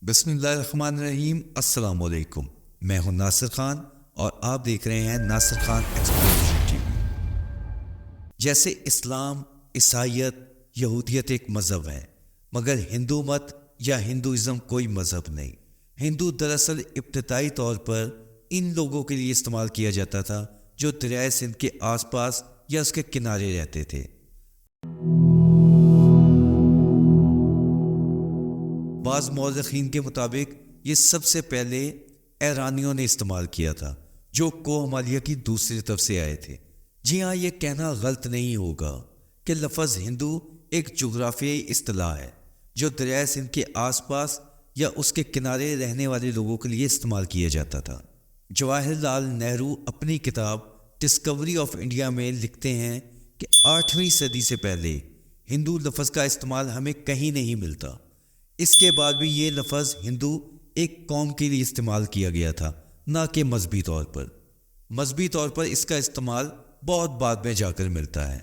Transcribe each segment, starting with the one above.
بسم اللہ الرحمن الرحیم۔ السلام علیکم، میں ہوں ناصر خان اور آپ دیکھ رہے ہیں Nasir Khan exploration T V. جیسے اسلام، عیسائیت، یہودیت ایک مذہب ہے، مگر ہندو مت یا ہندوازم کوئی مذہب نہیں۔ ہندو دراصل ابتدائی طور پر ان لوگوں کے لیے استعمال کیا جاتا تھا جو دریائے سندھ کے آس پاس یا اس کے کنارے رہتے تھے۔ بعض مورخین کے مطابق یہ سب سے پہلے ایرانیوں نے استعمال کیا تھا جو کوہ ہمالیہ کی دوسری طرف سے آئے تھے۔ جی ہاں، یہ کہنا غلط نہیں ہوگا کہ لفظ ہندو ایک جغرافیائی اصطلاح ہے جو دریائے سندھ کے آس پاس یا اس کے کنارے رہنے والے لوگوں کے لیے استعمال کیا جاتا تھا۔ جواہر لال نہرو اپنی کتاب ڈسکوری آف انڈیا میں لکھتے ہیں کہ 8ویں صدی سے پہلے ہندو لفظ کا استعمال ہمیں کہیں نہیں ملتا۔ اس کے بعد بھی یہ لفظ ہندو ایک قوم کے لیے استعمال کیا گیا تھا، نہ کہ مذہبی طور پر۔ مذہبی طور پر اس کا استعمال بہت بعد میں جا کر ملتا ہے۔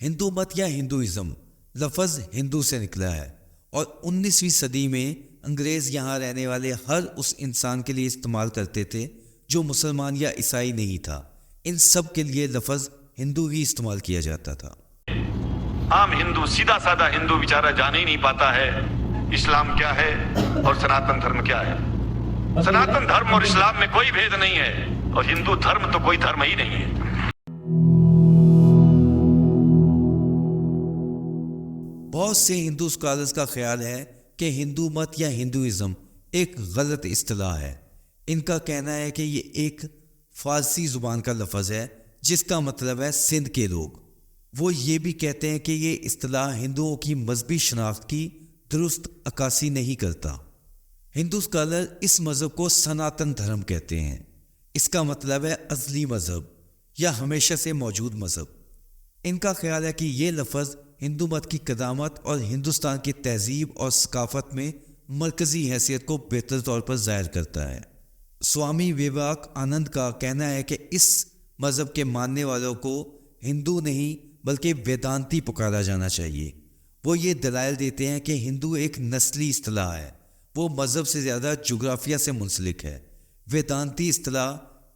ہندو مت یا ہندوازم لفظ ہندو سے نکلا ہے اور 19ویں صدی میں انگریز یہاں رہنے والے ہر اس انسان کے لیے استعمال کرتے تھے جو مسلمان یا عیسائی نہیں تھا۔ ان سب کے لیے لفظ ہندو ہی استعمال کیا جاتا تھا۔ عام ہندو، سیدھا سادہ ہندو بیچارہ جان ہی نہیں پاتا ہے اسلام کیا ہے اور سناتن دھرم کیا ہے۔ سناتن دھرم اور اسلام میں کوئی بھید نہیں ہے اور ہندو دھرم تو کوئی دھرم ہی نہیں ہے۔ بہت سے ہندو اسکالرز کا خیال ہے کہ ہندو مت یا ہندوازم ایک غلط اصطلاح ہے۔ ان کا کہنا ہے کہ یہ ایک فارسی زبان کا لفظ ہے جس کا مطلب ہے سندھ کے لوگ۔ وہ یہ بھی کہتے ہیں کہ یہ اصطلاح ہندوؤں کی مذہبی شناخت کی درست عکاسی نہیں کرتا۔ ہندو اسکالر اس مذہب کو سناتن دھرم کہتے ہیں۔ اس کا مطلب ہے ازلی مذہب یا ہمیشہ سے موجود مذہب۔ ان کا خیال ہے کہ یہ لفظ ہندو مت کی قدامت اور ہندوستان کی تہذیب اور ثقافت میں مرکزی حیثیت کو بہتر طور پر ظاہر کرتا ہے۔ سوامی ویویک آنند کا کہنا ہے کہ اس مذہب کے ماننے والوں کو ہندو نہیں بلکہ ویدانتی پکارا جانا چاہیے۔ وہ یہ دلائل دیتے ہیں کہ ہندو ایک نسلی اصطلاح ہے، وہ مذہب سے زیادہ جغرافیہ سے منسلک ہے۔ ویدانتی اصطلاح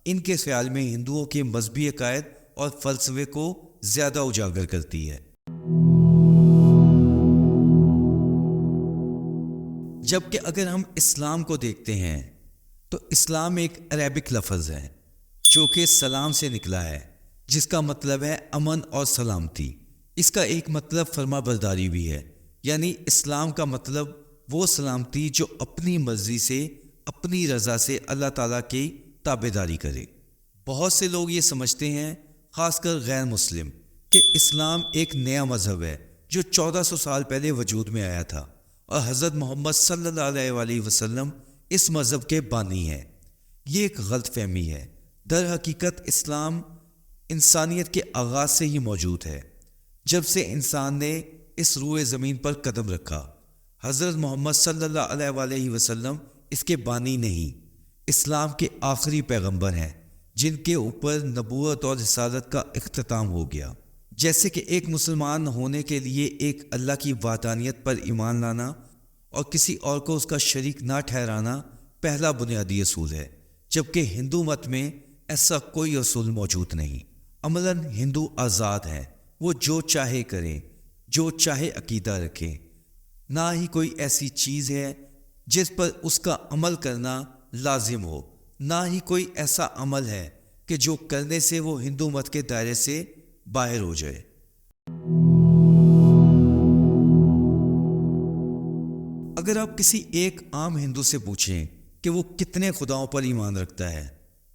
ان کے خیال میں ہندوؤں کے مذہبی عقائد اور فلسفے کو زیادہ اجاگر کرتی ہے۔ جبکہ اگر ہم اسلام کو دیکھتے ہیں تو اسلام ایک عربک لفظ ہے جو کہ سلام سے نکلا ہے، جس کا مطلب ہے امن اور سلامتی۔ اس کا ایک مطلب فرما برداری بھی ہے، یعنی اسلام کا مطلب وہ سلامتی جو اپنی مرضی سے، اپنی رضا سے اللہ تعالیٰ کی تابع داری کرے۔ بہت سے لوگ یہ سمجھتے ہیں، خاص کر غیر مسلم، کہ اسلام ایک نیا مذہب ہے جو 1400 سال پہلے وجود میں آیا تھا اور حضرت محمد صلی اللہ علیہ وآلہ وسلم اس مذہب کے بانی ہیں۔ یہ ایک غلط فہمی ہے۔ در حقیقت اسلام انسانیت کے آغاز سے ہی موجود ہے۔ جب سے انسان نے اس روئے زمین پر قدم رکھا، حضرت محمد صلی اللہ علیہ وآلہ وسلم اس کے بانی نہیں، اسلام کے آخری پیغمبر ہیں جن کے اوپر نبوت اور رسالت کا اختتام ہو گیا۔ جیسے کہ ایک مسلمان ہونے کے لیے ایک اللہ کی وحدانیت پر ایمان لانا اور کسی اور کو اس کا شریک نہ ٹھہرانا پہلا بنیادی اصول ہے، جبکہ ہندو مت میں ایسا کوئی اصول موجود نہیں۔ عملاً ہندو آزاد ہیں، وہ جو چاہے کریں، جو چاہے عقیدہ رکھیں۔ نہ ہی کوئی ایسی چیز ہے جس پر اس کا عمل کرنا لازم ہو، نہ ہی کوئی ایسا عمل ہے کہ جو کرنے سے وہ ہندو مت کے دائرے سے باہر ہو جائے۔ اگر آپ کسی ایک عام ہندو سے پوچھیں کہ وہ کتنے خداؤں پر ایمان رکھتا ہے،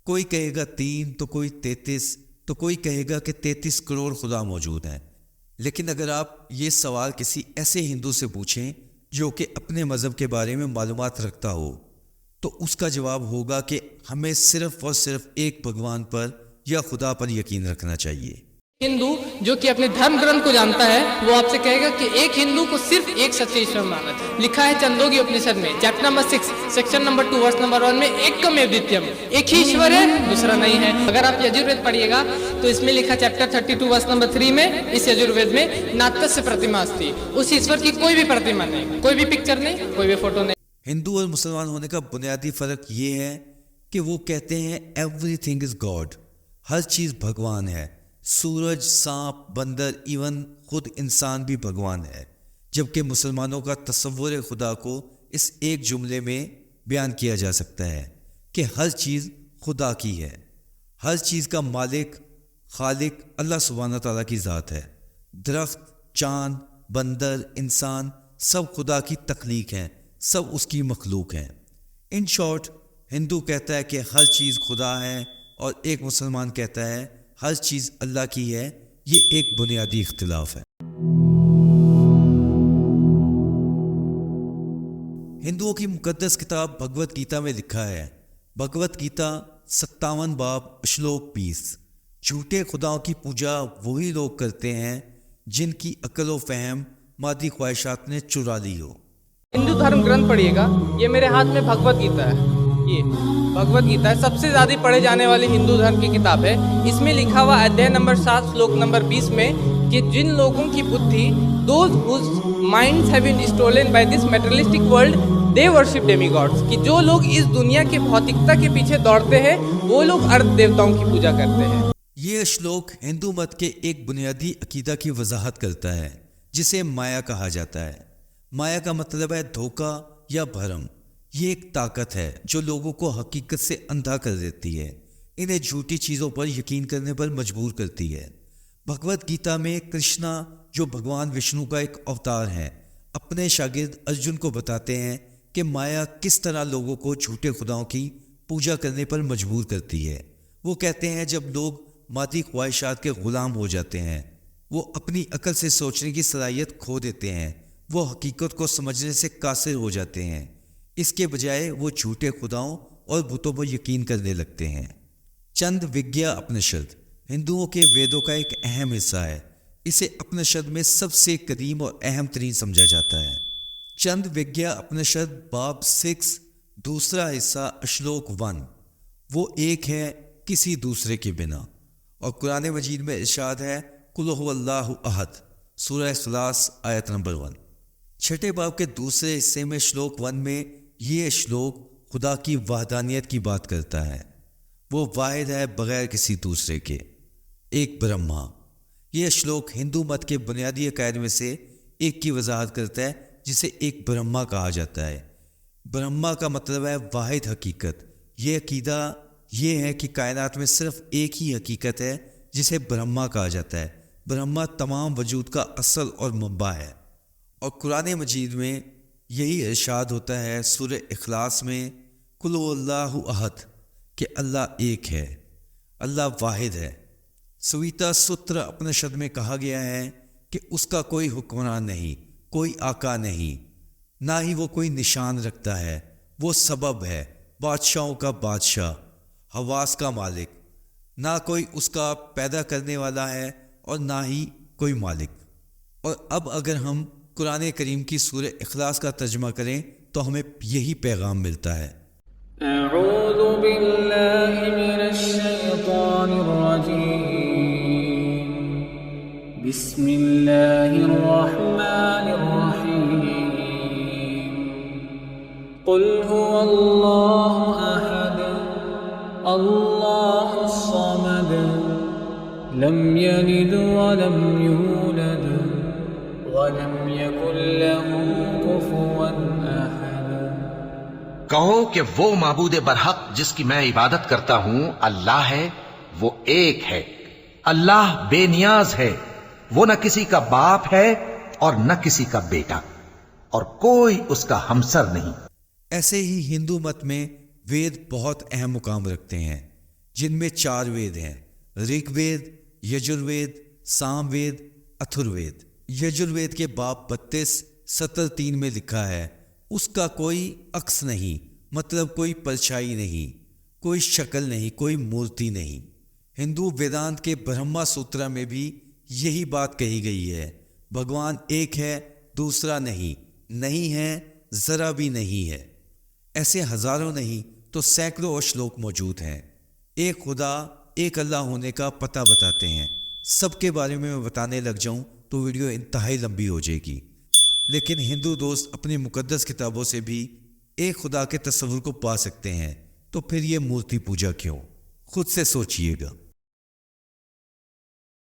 کوئی کہے گا 3 تو کوئی 33 تو کوئی کہے گا کہ 33 کروڑ خدا موجود ہیں۔ لیکن اگر آپ یہ سوال کسی ایسے ہندو سے پوچھیں جو کہ اپنے مذہب کے بارے میں معلومات رکھتا ہو تو اس کا جواب ہوگا کہ ہمیں صرف اور صرف ایک بھگوان پر یا خدا پر یقین رکھنا چاہیے۔ ہندو جو کہ اپنے دھرم گرنتھ کو جانتا ہے وہ آپ سے کہے گا کہ ایک ہندو کو صرف ایک سچے ایشور مانا ہے۔ لکھا ہے چندوگی اپنشد میں chapter number 6 section number 2 verse number 1 میں ایکم ایودیتیم، ایک ہی ایشور ہے، دوسرا نہیں ہے۔ اگر آپ یجوروید پڑھیے گا تو اس میں لکھا چیپٹر 32 ورس نمبر 3 میں، اس یجوروید میں ناتسیہ پرتیما استی، اس ایشور کی کوئی بھی پرتیما نہیں، کوئی بھی پکچر نہیں، کوئی بھی فوٹو نہیں۔ ہندو اور مسلمان ہونے کا بنیادی فرق یہ ہے کہ وہ کہتے ہیں ایوری تھنگ از گاڈ، ہر چیز بھگوان ہے، سورج، سانپ، بندر، ایون خود انسان بھی بھگوان ہے، جبکہ مسلمانوں کا تصور خدا کو اس ایک جملے میں بیان کیا جا سکتا ہے کہ ہر چیز خدا کی ہے، ہر چیز کا مالک، خالق اللہ سبحانہ تعالیٰ کی ذات ہے۔ درخت، چاند، بندر، انسان سب خدا کی تخلیق ہیں، سب اس کی مخلوق ہیں۔ ان شارٹ، ہندو کہتا ہے کہ ہر چیز خدا ہے اور ایک مسلمان کہتا ہے ہر چیز اللہ کی ہے۔ یہ ایک بنیادی اختلاف ہے۔ ہندوؤں کی مقدس کتاب بھگوت گیتا میں لکھا ہے، بھگوت گیتا 57 باب اشلوک 20، جھوٹے خداؤں کی پوجا وہی لوگ کرتے ہیں جن کی عقل و فہم مادی خواہشات نے چرا لی ہو۔ ہندو دھرم گرنتھ پڑھیے گا، یہ میرے ہاتھ میں بھگوت گیتا ہے، یہ بھگوت گیتا ہے، سب سے زیادہ پڑھے جانے والی ہندو دھرم کی کتاب ہے۔ اس میں لکھا ہوا ادھیائے نمبر 7 شلوک نمبر 20 میں کہ جن لوگوں کی بدھی those whose minds have been stolen by this materialistic world they worship demigods، کہ جو لوگ اس دنیا کے بھوتکتا کے پیچھے دوڑتے ہیں وہ لوگ ارتھ دیوتاؤں کی پوجا کرتے ہیں۔ یہ شلوک ہندو مت کے ایک بنیادی عقیدہ کی وضاحت کرتا ہے جسے مایا کہا جاتا ہے۔ مایا کا مطلب ہے دھوکہ یا بھرم۔ یہ ایک طاقت ہے جو لوگوں کو حقیقت سے اندھا کر دیتی ہے، انہیں جھوٹی چیزوں پر یقین کرنے پر مجبور کرتی ہے۔ بھگوت گیتا میں کرشنا، جو بھگوان وشنو کا ایک اوتار ہے، اپنے شاگرد ارجن کو بتاتے ہیں کہ مایا کس طرح لوگوں کو جھوٹے خداؤں کی پوجا کرنے پر مجبور کرتی ہے۔ وہ کہتے ہیں جب لوگ مادی خواہشات کے غلام ہو جاتے ہیں، وہ اپنی عقل سے سوچنے کی صلاحیت کھو دیتے ہیں، وہ حقیقت کو سمجھنے سے قاصر ہو جاتے ہیں، اس کے بجائے وہ جھوٹے خداؤں اور بتوں پر یقین کرنے لگتے ہیں۔ چند وگیا اپنشد ہندوؤں کے ویدوں کا ایک اہم حصہ ہے، اسے اپنشد میں سب سے قدیم اور اہم ترین سمجھا جاتا ہے۔ چند وگیا اپنشد باب 6 دوسرا حصہ اشلوک 1، وہ ایک ہے کسی دوسرے کے بنا، اور قرآن مجید میں ارشاد ہے قل هو اللہ احد، سورہ اخلاص آیت نمبر 1۔ چھٹے باب کے دوسرے حصے میں شلوک 1 میں یہ شلوک خدا کی وحدانیت کی بات کرتا ہے، وہ واحد ہے بغیر کسی دوسرے کے، ایک برہما۔ یہ شلوک ہندو مت کے بنیادی عقائد میں سے ایک کی وضاحت کرتا ہے جسے ایک برہما کہا جاتا ہے۔ برہما کا مطلب ہے واحد حقیقت۔ یہ عقیدہ یہ ہے کہ کائنات میں صرف ایک ہی حقیقت ہے جسے برہما کہا جاتا ہے۔ برہما تمام وجود کا اصل اور منبع ہے، اور قرآن مجید میں یہی ارشاد ہوتا ہے سورہ اخلاص میں قل هو اللہ احد، کہ اللہ ایک ہے، اللہ واحد ہے۔ سویتا ستر اپنشد میں کہا گیا ہے کہ اس کا کوئی حکمران نہیں، کوئی آقا نہیں، نہ ہی وہ کوئی نشان رکھتا ہے، وہ سبب ہے، بادشاہوں کا بادشاہ، حواس کا مالک، نہ کوئی اس کا پیدا کرنے والا ہے اور نہ ہی کوئی مالک۔ اور اب اگر ہم قرآن کریم کی سورہ اخلاص کا ترجمہ کریں تو ہمیں یہی پیغام ملتا ہے۔ اعوذ باللہ من الشیطان الرجیم، بسم اللہ الرحمن الرحیم، قل هو اللہ احد اللہ الصمد لم یلد ولم یولد ولم یکن له کفوا احد۔ کہو کہ وہ معبود برحق جس کی میں عبادت کرتا ہوں اللہ ہے، وہ ایک ہے، اللہ بے نیاز ہے، وہ نہ کسی کا باپ ہے اور نہ کسی کا بیٹا، اور کوئی اس کا ہمسر نہیں۔ ایسے ہی ہندو مت میں وید بہت اہم مقام رکھتے ہیں، جن میں 4 وید ہیں، رگ وید، یجروید، سام وید، اتھروید۔ یجروید کے باب 32 سطر 3 میں لکھا ہے اس کا کوئی عکس نہیں، مطلب کوئی پرچھائی نہیں، کوئی شکل نہیں، کوئی مورتی نہیں۔ ہندو ویدانت کے برہما سوترا میں بھی یہی بات کہی گئی ہے، بھگوان ایک ہے، دوسرا نہیں ہے، ذرا بھی نہیں ہے۔ ایسے ہزاروں نہیں تو سینکڑوں اشلوک موجود ہیں، ایک خدا، ایک اللہ ہونے کا پتہ بتاتے ہیں۔ سب کے بارے میں بتانے لگ جاؤں تو ویڈیو انتہائی لمبی ہو جائے گی، لیکن ہندو دوست اپنی مقدس کتابوں سے بھی ایک خدا کے تصور کو پا سکتے ہیں تو پھر یہ مورتی پوجا کیوں؟ خود سے سوچئے گا۔